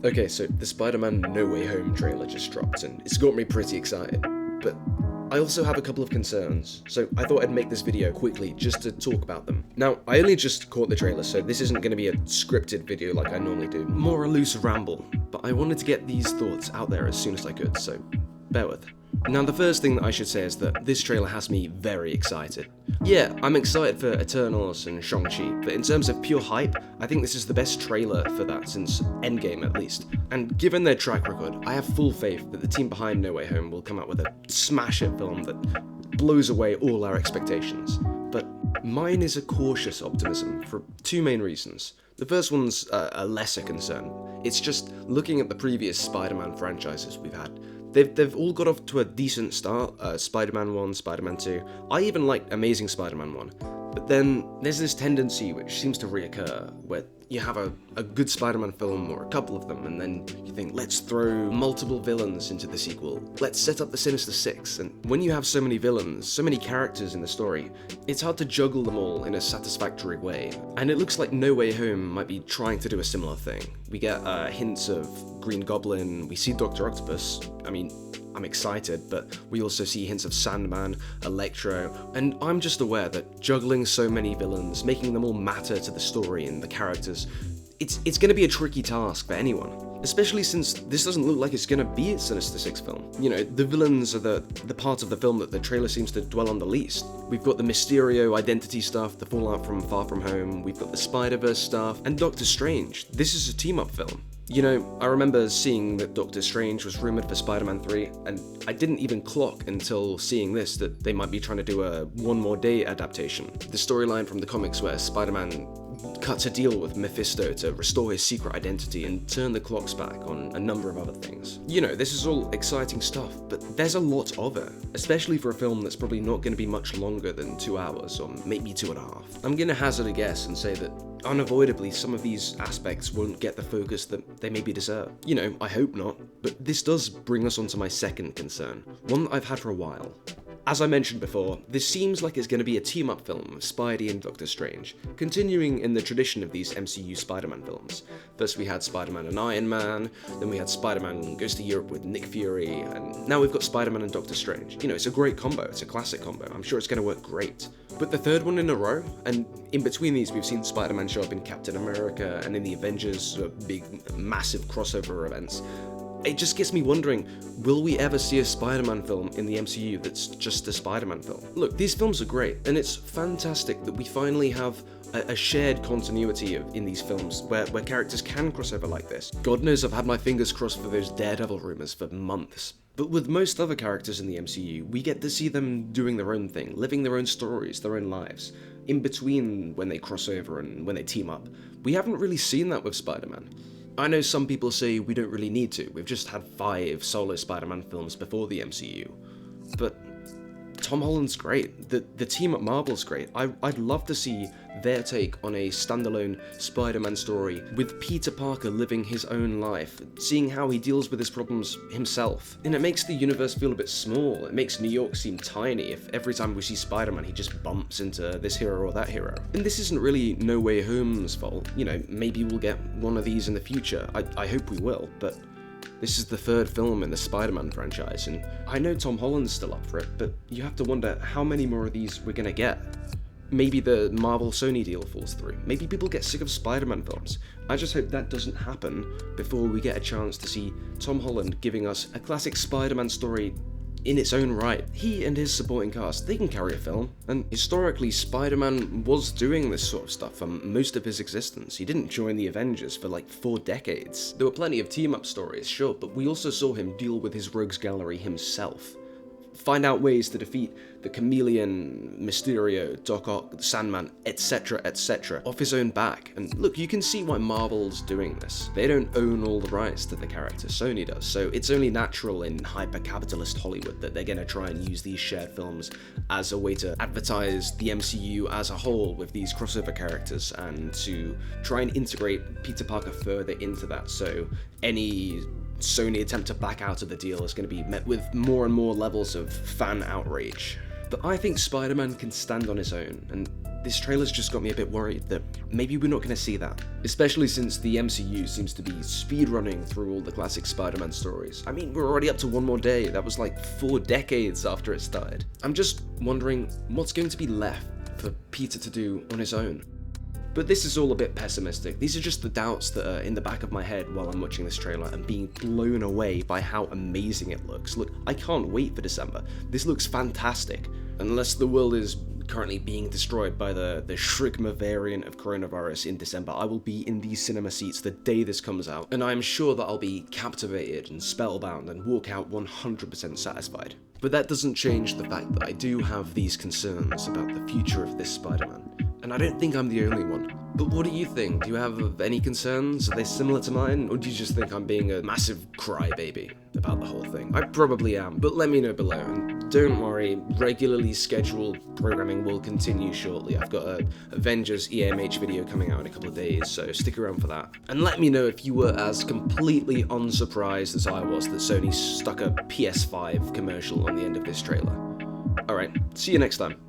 Okay, so the Spider-Man No Way Home trailer just dropped, and it's got me pretty excited. But I also have a couple of concerns, so I thought I'd make this video quickly just to talk about them. Now, I only just caught the trailer, so this isn't going to be a scripted video like I normally do, more a loose ramble, but I wanted to get these thoughts out there as soon as I could, so bear with. Now, the first thing that I should say is that this trailer has me very excited. Yeah, I'm excited for Eternals and Shang-Chi, but in terms of pure hype, I think this is the best trailer for that since Endgame at least. And given their track record, I have full faith that the team behind No Way Home will come out with a smash-hit film that blows away all our expectations. But mine is a cautious optimism for two main reasons. The first one's a lesser concern. It's just looking at the previous Spider-Man franchises we've had. They've all got off to a decent start, Spider-Man 1, Spider-Man 2, I even liked Amazing Spider-Man 1, but then there's this tendency which seems to reoccur, where you have a good Spider-Man film, or a couple of them, and then you think, let's throw multiple villains into the sequel, let's set up the Sinister Six, and when you have so many villains, so many characters in the story, it's hard to juggle them all in a satisfactory way, and it looks like No Way Home might be trying to do a similar thing. We get hints of Green Goblin, we see Dr. Octopus, I mean, I'm excited, but we also see hints of Sandman, Electro, and I'm just aware that juggling so many villains, making them all matter to the story and the characters, it's going to be a tricky task for anyone. Especially since this doesn't look like it's going to be a Sinister Six film. You know, the villains are the part of the film that the trailer seems to dwell on the least. We've got the Mysterio identity stuff, the fallout from Far From Home, we've got the Spider-Verse stuff, and Doctor Strange. This is a team-up film. You know, I remember seeing that Doctor Strange was rumoured for Spider-Man 3, and I didn't even clock until seeing this that they might be trying to do a One More Day adaptation. The storyline from the comics where Spider-Man cuts a deal with Mephisto to restore his secret identity and turn the clocks back on a number of other things. You know, this is all exciting stuff, but there's a lot of it, especially for a film that's probably not going to be much longer than 2 hours, or maybe 2.5. I'm going to hazard a guess and say that unavoidably some of these aspects won't get the focus that they maybe deserve. You know, I hope not, but this does bring us onto my second concern, one that I've had for a while. As I mentioned before, this seems like it's going to be a team-up film of Spidey and Doctor Strange, continuing in the tradition of these MCU Spider-Man films. First we had Spider-Man and Iron Man, then we had Spider-Man Goes to Europe with Nick Fury, and now we've got Spider-Man and Doctor Strange. You know, it's a great combo, it's a classic combo, I'm sure it's going to work great. But the third one in a row, and in between these we've seen Spider-Man show up in Captain America and in the Avengers big, massive crossover events. It just gets me wondering, will we ever see a Spider-Man film in the MCU that's just a Spider-Man film? Look, these films are great, and it's fantastic that we finally have a shared continuity in these films where characters can cross over like this. God knows I've had my fingers crossed for those Daredevil rumors for months. But with most other characters in the MCU, we get to see them doing their own thing, living their own stories, their own lives, in between when they cross over and when they team up. We haven't really seen that with Spider-Man. I know some people say we don't really need to, we've just had 5 solo Spider-Man films before the MCU, but Tom Holland's great, the team at Marvel's great. I'd love to see their take on a standalone Spider-Man story with Peter Parker living his own life, seeing how he deals with his problems himself. And it makes the universe feel a bit small, it makes New York seem tiny if every time we see Spider-Man he just bumps into this hero or that hero. And this isn't really No Way Home's fault, you know, maybe we'll get one of these in the future, I hope we will, but this is the third film in the Spider-Man franchise, and I know Tom Holland's still up for it, but you have to wonder how many more of these we're gonna get. Maybe the Marvel-Sony deal falls through. Maybe people get sick of Spider-Man films. I just hope that doesn't happen before we get a chance to see Tom Holland giving us a classic Spider-Man story in its own right. He and his supporting cast, they can carry a film, and historically Spider-Man was doing this sort of stuff for most of his existence. He didn't join the Avengers for like 4 decades. There were plenty of team-up stories, sure, but we also saw him deal with his rogues gallery himself. Find out ways to defeat the Chameleon, Mysterio, Doc Ock, Sandman, etc, off his own back. And look, you can see why Marvel's doing this. They don't own all the rights to the character, Sony does, so it's only natural in hyper-capitalist Hollywood that they're gonna try and use these shared films as a way to advertise the MCU as a whole with these crossover characters and to try and integrate Peter Parker further into that, so any Sony attempt to back out of the deal is going to be met with more and more levels of fan outrage. But I think Spider-Man can stand on his own, and this trailer's just got me a bit worried that maybe we're not going to see that. Especially since the MCU seems to be speedrunning through all the classic Spider-Man stories. I mean, we're already up to one more day. That was like 4 decades after it started. I'm just wondering what's going to be left for Peter to do on his own. But this is all a bit pessimistic. These are just the doubts that are in the back of my head while I'm watching this trailer and being blown away by how amazing it looks. Look, I can't wait for December. This looks fantastic. Unless the world is currently being destroyed by the Shrigma variant of coronavirus in December, I will be in these cinema seats the day this comes out, and I'm sure that I'll be captivated and spellbound and walk out 100% satisfied. But that doesn't change the fact that I do have these concerns about the future of this Spider-Man. And I don't think I'm the only one. But what do you think? Do you have any concerns? Are they similar to mine? Or do you just think I'm being a massive crybaby about the whole thing? I probably am, but let me know below. And don't worry, regularly scheduled programming will continue shortly. I've got a Avengers EMH video coming out in a couple of days, so stick around for that. And let me know if you were as completely unsurprised as I was that Sony stuck a PS5 commercial on the end of this trailer. Alright, see you next time.